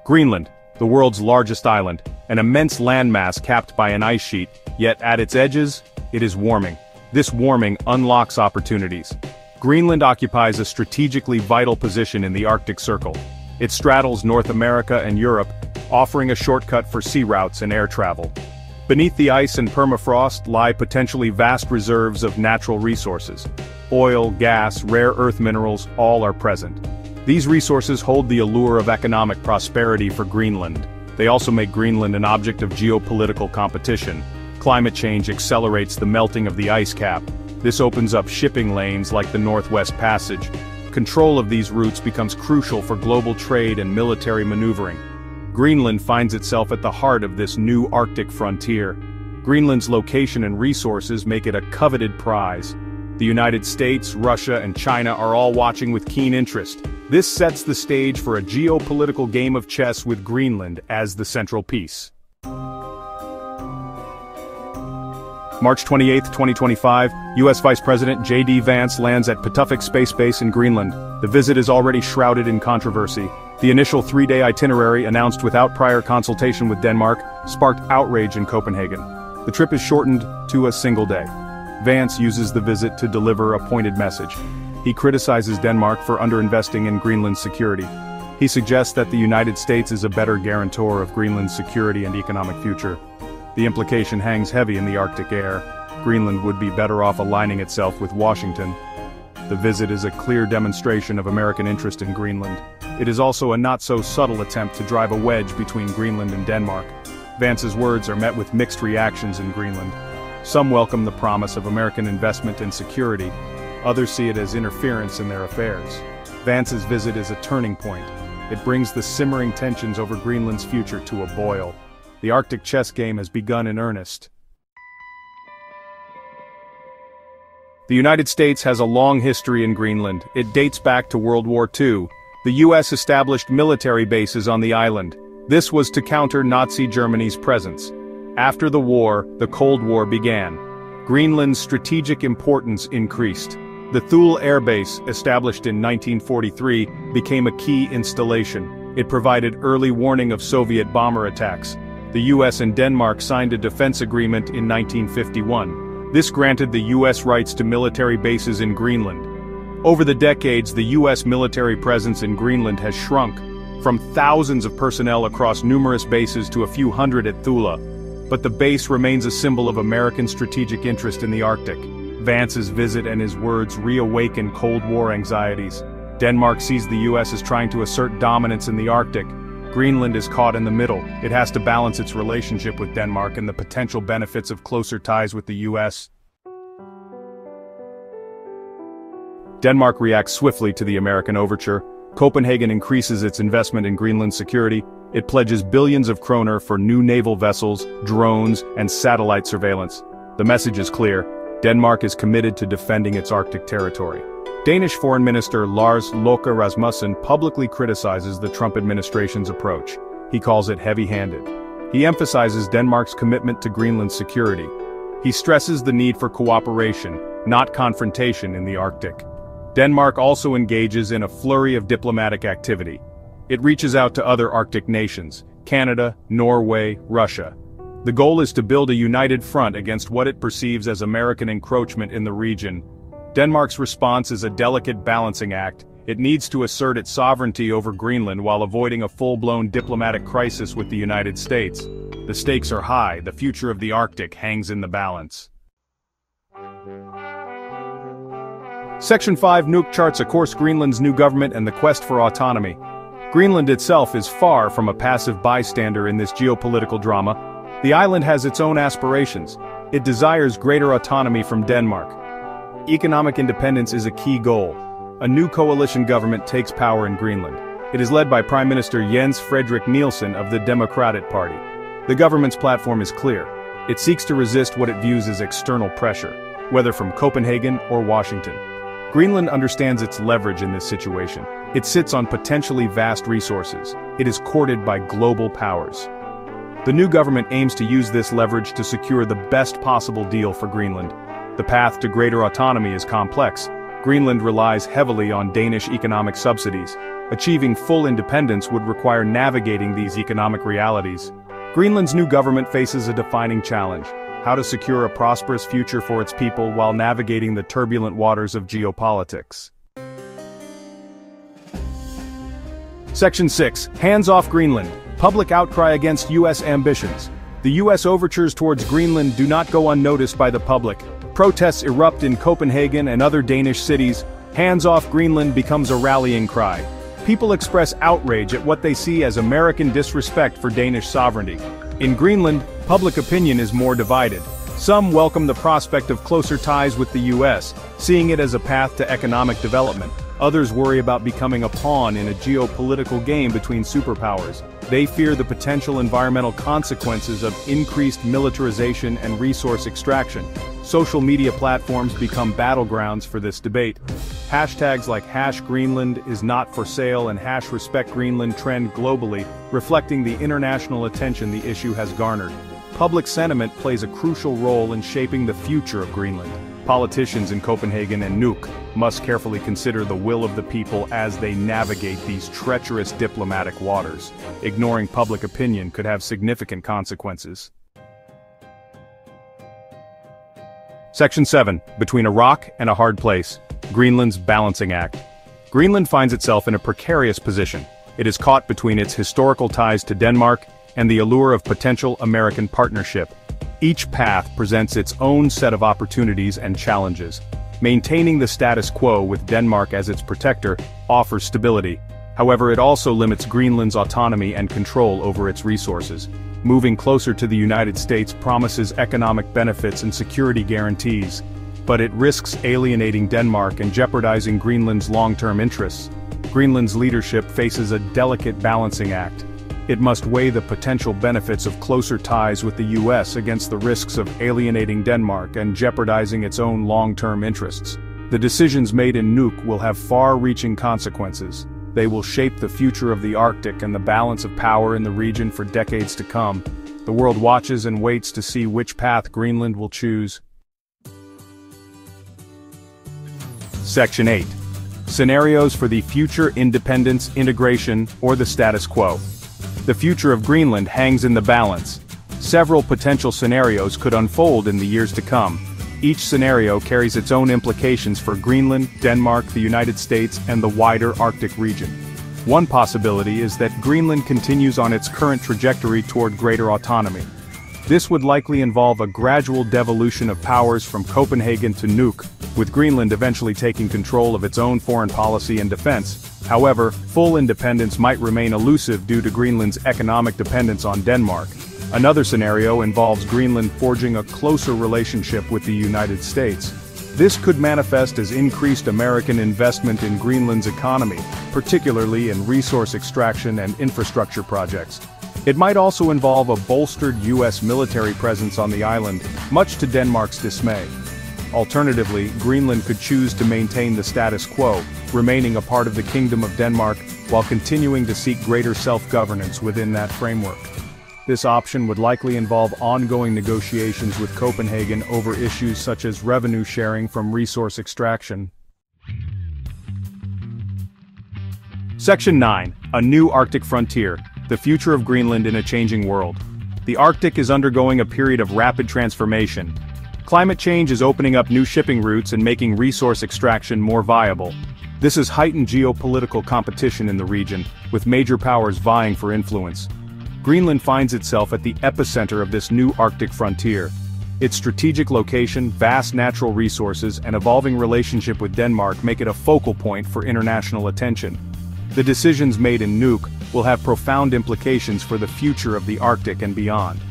Greenland, the world's largest island, an immense landmass capped by an ice sheet, yet at its edges, it is warming. This warming unlocks opportunities. Greenland occupies a strategically vital position in the Arctic Circle. It straddles North America and Europe, offering a shortcut for sea routes and air travel. Beneath the ice and permafrost lie potentially vast reserves of natural resources. Oil, gas, rare earth minerals, all are present. These resources hold the allure of economic prosperity for Greenland. They also make Greenland an object of geopolitical competition. Climate change accelerates the melting of the ice cap. This opens up shipping lanes like the Northwest Passage. Control of these routes becomes crucial for global trade and military maneuvering. Greenland finds itself at the heart of this new Arctic frontier. Greenland's location and resources make it a coveted prize. The United States, Russia, and China are all watching with keen interest. This sets the stage for a geopolitical game of chess with Greenland as the central piece. March 28, 2025, U.S. Vice President J.D. Vance lands at Patuxent Space Base in Greenland. The visit is already shrouded in controversy. The initial 3-day itinerary, announced without prior consultation with Denmark, sparked outrage in Copenhagen. The trip is shortened to a single day. Vance uses the visit to deliver a pointed message. He criticizes Denmark for underinvesting in Greenland's security. He suggests that the United States is a better guarantor of Greenland's security and economic future. The implication hangs heavy in the Arctic air. Greenland would be better off aligning itself with Washington. The visit is a clear demonstration of American interest in Greenland. It is also a not-so-subtle attempt to drive a wedge between Greenland and Denmark. Vance's words are met with mixed reactions in Greenland. Some welcome the promise of American investment and security. Others see it as interference in their affairs. Vance's visit is a turning point. It brings the simmering tensions over Greenland's future to a boil. The Arctic chess game has begun in earnest. The United States has a long history in Greenland. It dates back to World War II. The U.S. established military bases on the island. This was to counter Nazi Germany's presence. After the war, the Cold War began. Greenland's strategic importance increased. The Thule Air Base, established in 1943, became a key installation. It provided early warning of Soviet bomber attacks. The U.S. and Denmark signed a defense agreement in 1951. This granted the U.S. rights to military bases in Greenland. Over the decades, the U.S. military presence in Greenland has shrunk, from thousands of personnel across numerous bases to a few hundred at Thule. But the base remains a symbol of American strategic interest in the Arctic. Vance's visit and his words reawaken Cold War anxieties. Denmark sees the U.S. as trying to assert dominance in the Arctic. Greenland is caught in the middle. It has to balance its relationship with Denmark and the potential benefits of closer ties with the U.S. Denmark reacts swiftly to the American overture. Copenhagen increases its investment in Greenland's security. It pledges billions of kroner for new naval vessels, drones, and satellite surveillance. The message is clear. Denmark is committed to defending its Arctic territory. Danish Foreign Minister Lars Løkke Rasmussen publicly criticizes the Trump administration's approach. He calls it heavy-handed. He emphasizes Denmark's commitment to Greenland's security. He stresses the need for cooperation, not confrontation in the Arctic. Denmark also engages in a flurry of diplomatic activity. It reaches out to other Arctic nations, Canada, Norway, Russia. The goal is to build a united front against what it perceives as American encroachment in the region. Denmark's response is a delicate balancing act. It needs to assert its sovereignty over Greenland while avoiding a full-blown diplomatic crisis with the United States. The stakes are high. The future of the Arctic hangs in the balance. Section 5 Nuuk charts a course Greenland's new government and the quest for autonomy. Greenland itself is far from a passive bystander in this geopolitical drama. The island has its own aspirations. It desires greater autonomy from Denmark. Economic independence is a key goal. A new coalition government takes power in Greenland. It is led by Prime Minister Jens Frederik Nielsen of the Democratic Party. The government's platform is clear. It seeks to resist what it views as external pressure, whether from Copenhagen or Washington. Greenland understands its leverage in this situation. It sits on potentially vast resources. It is courted by global powers. The new government aims to use this leverage to secure the best possible deal for Greenland. The path to greater autonomy is complex. Greenland relies heavily on Danish economic subsidies. Achieving full independence would require navigating these economic realities. Greenland's new government faces a defining challenge: how to secure a prosperous future for its people while navigating the turbulent waters of geopolitics. Section 6. Hands off Greenland. Public outcry against U.S. ambitions. The U.S. overtures towards Greenland do not go unnoticed by the public. Protests erupt in Copenhagen and other Danish cities. Hands off Greenland becomes a rallying cry. People express outrage at what they see as American disrespect for Danish sovereignty. In Greenland, public opinion is more divided. Some welcome the prospect of closer ties with the U.S., seeing it as a path to economic development. Others worry about becoming a pawn in a geopolitical game between superpowers. They fear the potential environmental consequences of increased militarization and resource extraction. Social media platforms become battlegrounds for this debate. Hashtags like #Greenland is not for sale and #RespectGreenland trend globally, reflecting the international attention the issue has garnered. Public sentiment plays a crucial role in shaping the future of Greenland. Politicians in Copenhagen and Nuuk must carefully consider the will of the people as they navigate these treacherous diplomatic waters. Ignoring public opinion could have significant consequences. Section 7. Between a rock and a hard place. Greenland's balancing act. Greenland finds itself in a precarious position. It is caught between its historical ties to Denmark and the allure of potential American partnership. Each path presents its own set of opportunities and challenges. Maintaining the status quo with Denmark as its protector offers stability. However, it also limits Greenland's autonomy and control over its resources. Moving closer to the United States promises economic benefits and security guarantees, but it risks alienating Denmark and jeopardizing Greenland's long-term interests. Greenland's leadership faces a delicate balancing act. It must weigh the potential benefits of closer ties with the U.S. against the risks of alienating Denmark and jeopardizing its own long-term interests. The decisions made in Nuuk will have far-reaching consequences. They will shape the future of the Arctic and the balance of power in the region for decades to come. The world watches and waits to see which path Greenland will choose. Section 8. Scenarios for the future independence, integration, or the status quo. The future of Greenland hangs in the balance. Several potential scenarios could unfold in the years to come. Each scenario carries its own implications for Greenland, Denmark, the United States, and the wider Arctic region. One possibility is that Greenland continues on its current trajectory toward greater autonomy. This would likely involve a gradual devolution of powers from Copenhagen to Nuuk, with Greenland eventually taking control of its own foreign policy and defense. However, full independence might remain elusive due to Greenland's economic dependence on Denmark. Another scenario involves Greenland forging a closer relationship with the United States. This could manifest as increased American investment in Greenland's economy, particularly in resource extraction and infrastructure projects. It might also involve a bolstered U.S. military presence on the island, much to Denmark's dismay. Alternatively, Greenland could choose to maintain the status quo, remaining a part of the Kingdom of Denmark, while continuing to seek greater self-governance within that framework. This option would likely involve ongoing negotiations with Copenhagen over issues such as revenue sharing from resource extraction. Section 9. A new Arctic frontier. The future of Greenland in a changing world. The Arctic is undergoing a period of rapid transformation. Climate change is opening up new shipping routes and making resource extraction more viable. This has heightened geopolitical competition in the region, with major powers vying for influence. Greenland finds itself at the epicenter of this new Arctic frontier. Its strategic location, vast natural resources, and evolving relationship with Denmark make it a focal point for international attention. The decisions made in Nuuk will have profound implications for the future of the Arctic and beyond.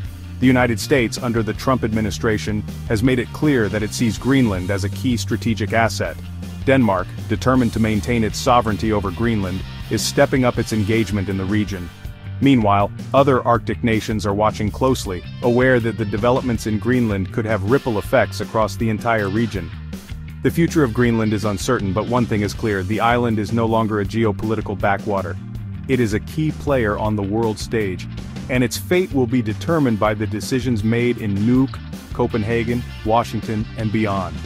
The United States, under the Trump administration, has made it clear that it sees Greenland as a key strategic asset. Denmark, determined to maintain its sovereignty over Greenland, is stepping up its engagement in the region. Meanwhile, other Arctic nations are watching closely, aware that the developments in Greenland could have ripple effects across the entire region. The future of Greenland is uncertain, but one thing is clear: the island is no longer a geopolitical backwater. It is a key player on the world stage, and its fate will be determined by the decisions made in Nuuk, Copenhagen, Washington, and beyond.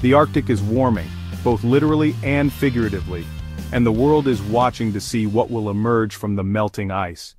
The Arctic is warming, both literally and figuratively, and the world is watching to see what will emerge from the melting ice.